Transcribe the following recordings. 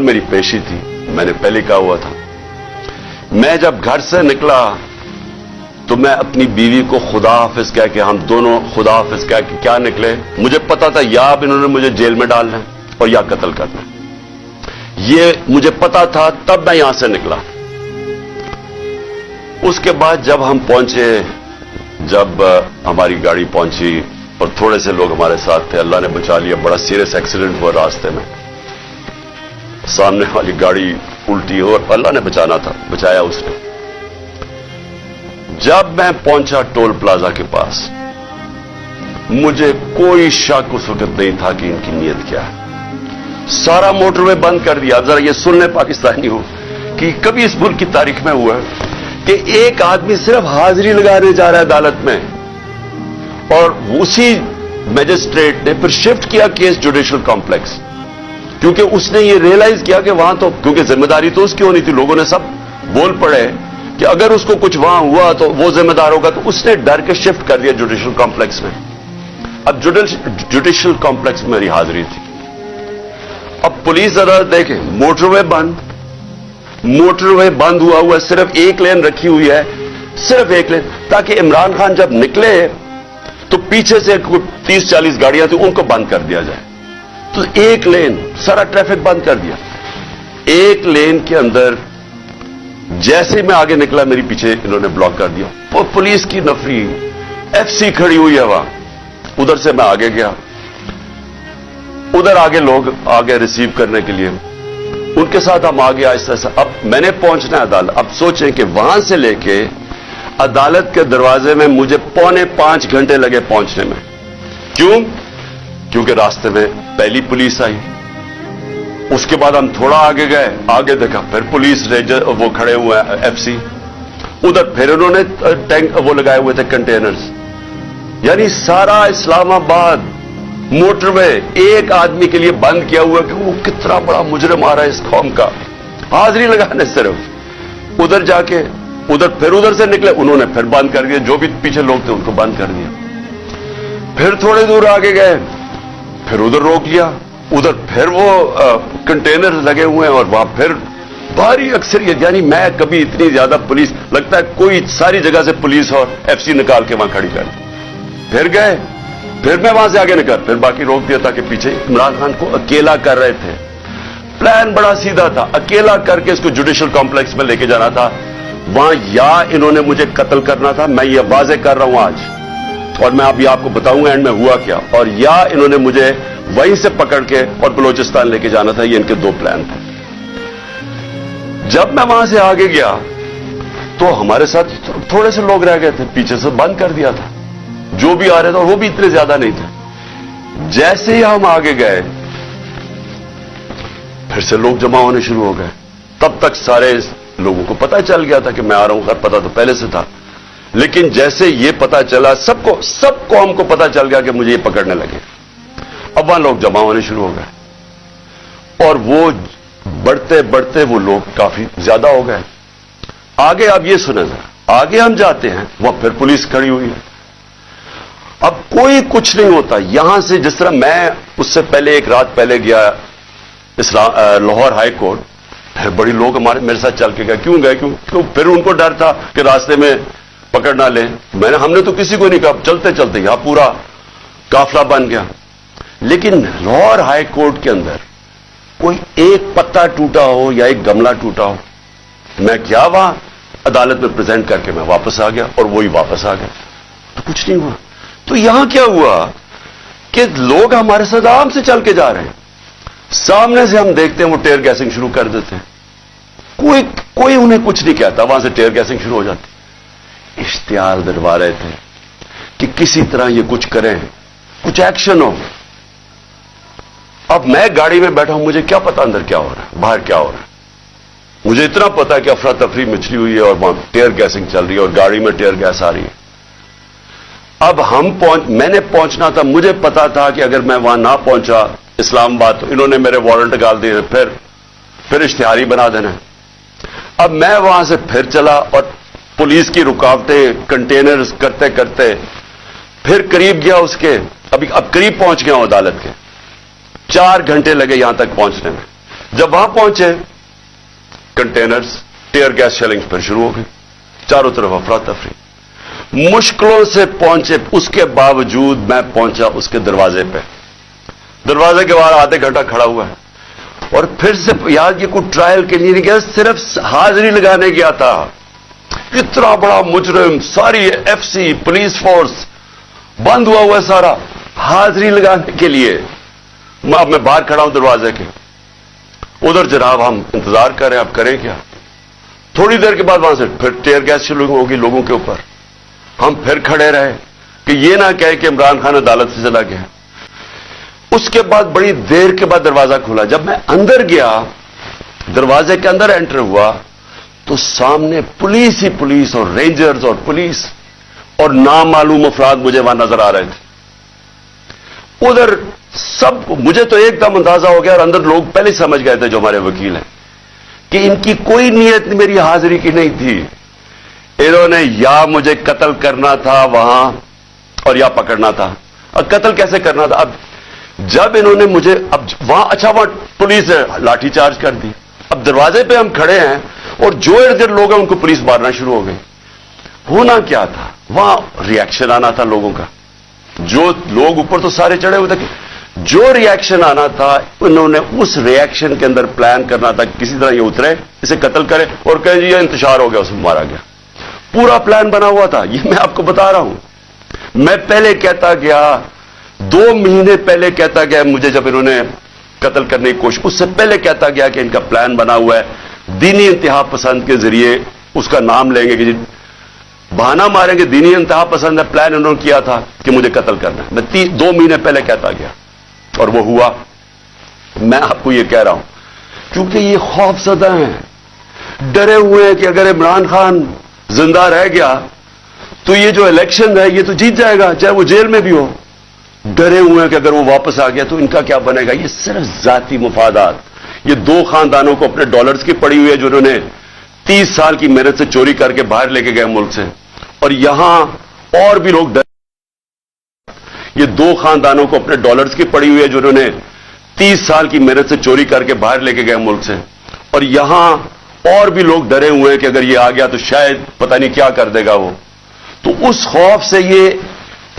मेरी पेशी थी, मैंने पहले कहा हुआ था। मैं जब घर से निकला तो मैं अपनी बीवी को खुदा हाफिज कह के, हम दोनों खुदा हाफिज कह के क्या निकले। मुझे पता था या अब इन्होंने मुझे जेल में डालना है और या कत्ल करना है, ये मुझे पता था, तब मैं यहां से निकला। उसके बाद जब हम पहुंचे, जब हमारी गाड़ी पहुंची और थोड़े से लोग हमारे साथ थे, अल्लाह ने बचा लिया। बड़ा सीरियस एक्सीडेंट हुआ रास्ते में, सामने वाली गाड़ी उल्टी हो और अल्लाह ने बचाना था, बचाया उसने। जब मैं पहुंचा टोल प्लाजा के पास, मुझे कोई शक उस वक्त नहीं था कि इनकी नीयत क्या है। सारा मोटरवे बंद कर दिया। जरा ये सुन ले पाकिस्तानी हो कि कभी इस मुल्क की तारीख में हुआ कि एक आदमी सिर्फ हाजिरी लगाने जा रहा है अदालत में और उसी मैजिस्ट्रेट ने फिर शिफ्ट किया केस जुडिशियल कॉम्प्लेक्स, क्योंकि उसने ये रियलाइज किया कि वहां तो, क्योंकि जिम्मेदारी तो उसकी होनी थी, लोगों ने सब बोल पड़े कि अगर उसको कुछ वहां हुआ तो वो जिम्मेदार होगा, तो उसने डर के शिफ्ट कर दिया जुडिशियल कॉम्प्लेक्स में। अब जुडिशियल कॉम्प्लेक्स में मेरी हाजिरी थी। अब पुलिस अदालत देखे, मोटरवे बंद हुआ, सिर्फ एक लेन रखी हुई है, सिर्फ एक लेन, ताकि इमरान खान जब निकले तो पीछे से 30-40 गाड़ियां थी, उनको बंद कर दिया जाए। तो एक लेन, सारा ट्रैफिक बंद कर दिया। एक लेन के अंदर जैसे मैं आगे निकला, मेरी पीछे इन्होंने ब्लॉक कर दिया। वो पुलिस की नफरी, एफसी खड़ी हुई है वहां। उधर से मैं आगे गया, उधर आगे लोग आगे रिसीव करने के लिए, उनके साथ हम आगे आहिस्ता आहिस्ता। अब मैंने पहुंचना है अदालत। अब सोचें कि वहां से लेके अदालत के दरवाजे में मुझे 4.25 घंटे लगे पहुंचने में। क्यों? क्योंकि रास्ते में पहली पुलिस आई, उसके बाद हम थोड़ा आगे गए, आगे देखा फिर पुलिस रेंजर वो खड़े हुए हैं एफसी, उधर फिर उन्होंने टैंक वो लगाए हुए थे कंटेनर्स। यानी सारा इस्लामाबाद मोटरवे एक आदमी के लिए बंद किया हुआ कि वो कितना बड़ा मुजरिम आ रहा है इस कौम का, हाजिरी लगाने सिर्फ। उधर जाके फिर उधर से निकले, उन्होंने फिर बंद कर दिया, जो भी पीछे लोग थे उनको बंद कर दिया। फिर थोड़े दूर आगे गए, फिर उधर रोक लिया, उधर फिर वो कंटेनर लगे हुए हैं और वहां फिर भारी अक्सरियत। यानी मैं कभी इतनी ज्यादा पुलिस, लगता है कोई सारी जगह से पुलिस और एफसी निकाल के वहां खड़ी कर। फिर गए, फिर मैं वहां से आगे निकल, फिर बाकी रोक दिया ताकि पीछे इमरान खान को अकेला कर रहे थे। प्लान बड़ा सीधा था, अकेला करके इसको जुडिशियल कॉम्प्लेक्स में लेके जाना था। वहां या इन्होंने मुझे कत्ल करना था, मैं ये वाजे कर रहा हूं आज, और मैं अभी आपको बताऊंगा एंड में हुआ क्या, और या इन्होंने मुझे वहीं से पकड़ के और बलोचिस्तान लेके जाना था। ये इनके दो प्लान थे। जब मैं वहां से आगे गया तो हमारे साथ थोड़े से लोग रह गए थे, पीछे से बंद कर दिया था जो भी आ रहे थे, और वो भी इतने ज्यादा नहीं थे। जैसे ही हम आगे गए फिर से लोग जमा होने शुरू हो गए। तब तक सारे लोगों को पता चल गया था कि मैं आ रहा हूं, खैर पता तो पहले से था, लेकिन जैसे ये पता चला, सब कौम को पता चल गया कि मुझे ये पकड़ने लगे। अब वहां लोग जमा होने शुरू हो गए और वो बढ़ते बढ़ते वो लोग काफी ज्यादा हो गए। आगे आप ये सुने जरा, आगे हम जाते हैं, वहां फिर पुलिस खड़ी हुई है। अब कोई कुछ नहीं होता। यहां से जिस तरह मैं उससे पहले एक रात पहले गया लाहौर हाई कोर्ट, फिर बड़ी लोग हमारे मेरे साथ चल के गए। क्यों गए? क्यों? फिर उनको डर था कि रास्ते में पकड़ ना ले। हमने तो किसी को नहीं कहा, चलते चलते यहां पूरा काफिला बन गया। लेकिन लाहौर हाई कोर्ट के अंदर कोई एक पत्ता टूटा हो या एक गमला टूटा हो, मैं क्या वहां अदालत में प्रेजेंट करके मैं वापस आ गया और वही वापस आ गया, तो कुछ नहीं हुआ। तो यहां क्या हुआ कि लोग हमारे साथ आराम से चल के जा रहे हैं, सामने से हम देखते हैं वो टेयर गैसिंग शुरू कर देते हैं, कोई उन्हें कुछ नहीं कहता, वहां से टेयर गैसिंग शुरू हो जाती। इश्तिहार दिलवा रहे थे कि किसी तरह ये कुछ करें, कुछ एक्शन हो। अब मैं गाड़ी में बैठा हूं, मुझे क्या पता अंदर क्या हो रहा है, बाहर क्या हो रहा है। मुझे इतना पता है कि अफरा तफरी मचली हुई है और वहां टेयर गैसिंग चल रही है और गाड़ी में टेयर गैस आ रही है। अब मैंने पहुंचना था, मुझे पता था कि अगर मैं वहां ना पहुंचा इस्लामाबाद तो इन्होंने मेरे वारंट निकाल दिए, फिर इश्तिहारी बना देना। अब मैं वहां से फिर चला और पुलिस की रुकावटें कंटेनर्स करते करते फिर करीब गया अब करीब पहुंच गया हूं अदालत के। 4 घंटे लगे यहां तक पहुंचने में। जब वहां पहुंचे, कंटेनर्स, टीयर गैस शेलिंग फिर शुरू हो गई, चारों तरफ अफरा तफरी। मुश्किलों से पहुंचे, उसके बावजूद मैं पहुंचा उसके दरवाजे पे। दरवाजे के बाहर आधे घंटा खड़ा हुआ है, और फिर से यहां की कोई ट्रायल के लिए नहीं गया, सिर्फ हाजिरी लगाने गया था। इतना बड़ा मुजरिम, सारी एफसी पुलिस फोर्स बंद हुआ है सारा, हाजिरी लगाने के लिए। अब मैं बाहर खड़ा हूं दरवाजे के, उधर जनाब हम इंतजार कर रहे हैं, अब करें क्या। थोड़ी देर के बाद वहां से फिर टीयर गैस शुरू होगी लोगों के ऊपर। हम फिर खड़े रहे कि ये ना कहे कि इमरान खान अदालत से चला गया। उसके बाद बड़ी देर के बाद दरवाजा खुला। जब मैं अंदर गया, दरवाजे के अंदर एंटर हुआ, तो सामने पुलिस ही पुलिस और रेंजर्स और पुलिस और नामालूम अफराद मुझे वहां नजर आ रहे थे। उधर सब, मुझे तो एकदम अंदाजा हो गया, और अंदर लोग पहले समझ गए थे जो हमारे वकील हैं कि इनकी कोई नीयत मेरी हाजिरी की नहीं थी। इन्होंने या मुझे कत्ल करना था वहां, और या पकड़ना था। और कत्ल कैसे करना था? अब जब इन्होंने मुझे, अब वहां, अच्छा वहां पुलिस ने लाठीचार्ज कर दी। अब दरवाजे पे हम खड़े हैं, और जो इर्द गिर्द लोग हैं उनको पुलिस मारना शुरू हो गई। होना क्या था? वहां रिएक्शन आना था लोगों का। जो लोग ऊपर तो सारे चढ़े हुए थे, जो रिएक्शन आना था, उन्होंने उस रिएक्शन के अंदर प्लान करना था, किसी तरह ये उतरे, इसे कत्ल करे और कहे जी ये इंतशार हो गया, उसमें मारा गया। पूरा प्लान बना हुआ था। ये मैं आपको बता रहा हूं। मैं पहले कहता गया, 2 महीने पहले कहता गया, मुझे जब इन्होंने कत्ल करने की कोशिश, उससे पहले कहता गया कि इनका प्लान बना हुआ है, दीनी इंतहा पसंद के जरिए उसका नाम लेंगे, कि बहाना मारेंगे, दीनी इंतहा पसंद है, प्लान इन्होंने किया था कि मुझे कत्ल करना है। मैं 2 महीने पहले कहता गया, और वो हुआ। मैं आपको ये कह रहा हूं क्योंकि ये खौफजदा हैं, डरे हुए हैं कि अगर इमरान खान जिंदा रह गया तो ये जो इलेक्शन है ये तो जीत जाएगा, चाहे वो जेल में भी हो। डरे हुए हैं कि अगर वो वापस आ गया तो इनका क्या बनेगा। ये सिर्फ जाती मुफादात। ये 2 खानदानों को अपने डॉलर्स की पड़ी हुई है, जो उन्होंने 30 साल की मेहनत से चोरी करके बाहर लेके गए मुल्क से, और यहां और भी लोग ये 2 खानदानों को अपने डॉलर्स की पड़ी हुई है, जो उन्होंने 30 साल की मेहनत से चोरी करके बाहर लेके गए मुल्क से, और यहां और भी लोग डरे हुए हैं कि अगर ये आ गया तो शायद पता नहीं क्या कर देगा वो। तो उस खौफ से ये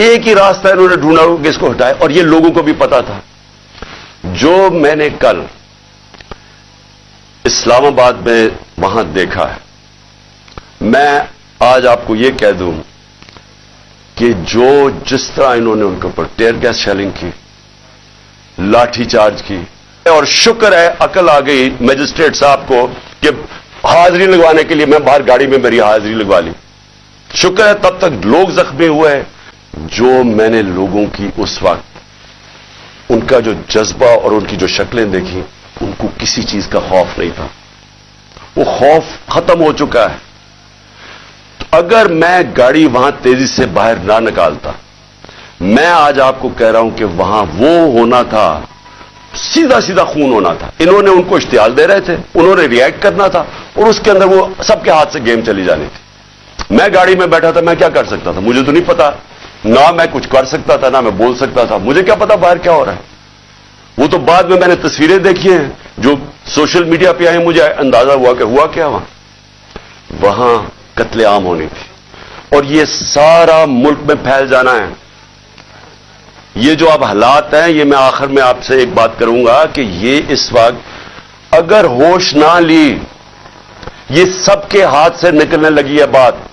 एक ही रास्ता इन्होंने ढूंढा कि इसको हटाए, और ये लोगों को भी पता था। जो मैंने कल इस्लामाबाद में वहां देखा है, मैं आज आपको यह कह दूं कि जो जिस तरह इन्होंने उनके ऊपर टीयर गैस शेलिंग की, लाठीचार्ज की, और शुक्र है अकल आ गई मजिस्ट्रेट साहब को कि हाजिरी लगवाने के लिए मैं बाहर गाड़ी में मेरी हाजिरी लगवा ली। शुक्र है तब तक लोग जख्मी हुए। जो मैंने लोगों की उस वक्त उनका जो जज्बा और उनकी जो शक्लें देखी, उनको किसी चीज का खौफ नहीं था। वो खौफ खत्म हो चुका है। तो अगर मैं गाड़ी वहां तेजी से बाहर ना निकालता, मैं आज आपको कह रहा हूं कि वहां वो होना था, सीधा सीधा खून होना था। इन्होंने उनको इश्तियाल दे रहे थे, उन्होंने रिएक्ट करना था, और उसके अंदर वो सबके हाथ से गेम चली जानी थी। मैं गाड़ी में बैठा था, मैं क्या कर सकता था? मुझे तो नहीं पता, ना मैं कुछ कर सकता था, ना मैं बोल सकता था। मुझे क्या पता बाहर क्या हो रहा है। वो तो बाद में मैंने तस्वीरें देखी हैं जो सोशल मीडिया पे आई, मुझे अंदाजा हुआ कि हुआ क्या वहां कत्लेआम होनी थी, और ये सारा मुल्क में फैल जाना है। ये जो अब हालात हैं, ये मैं आखिर में आपसे एक बात करूंगा कि ये इस वक्त अगर होश ना ली, ये सबके हाथ से निकलने लगी है बात।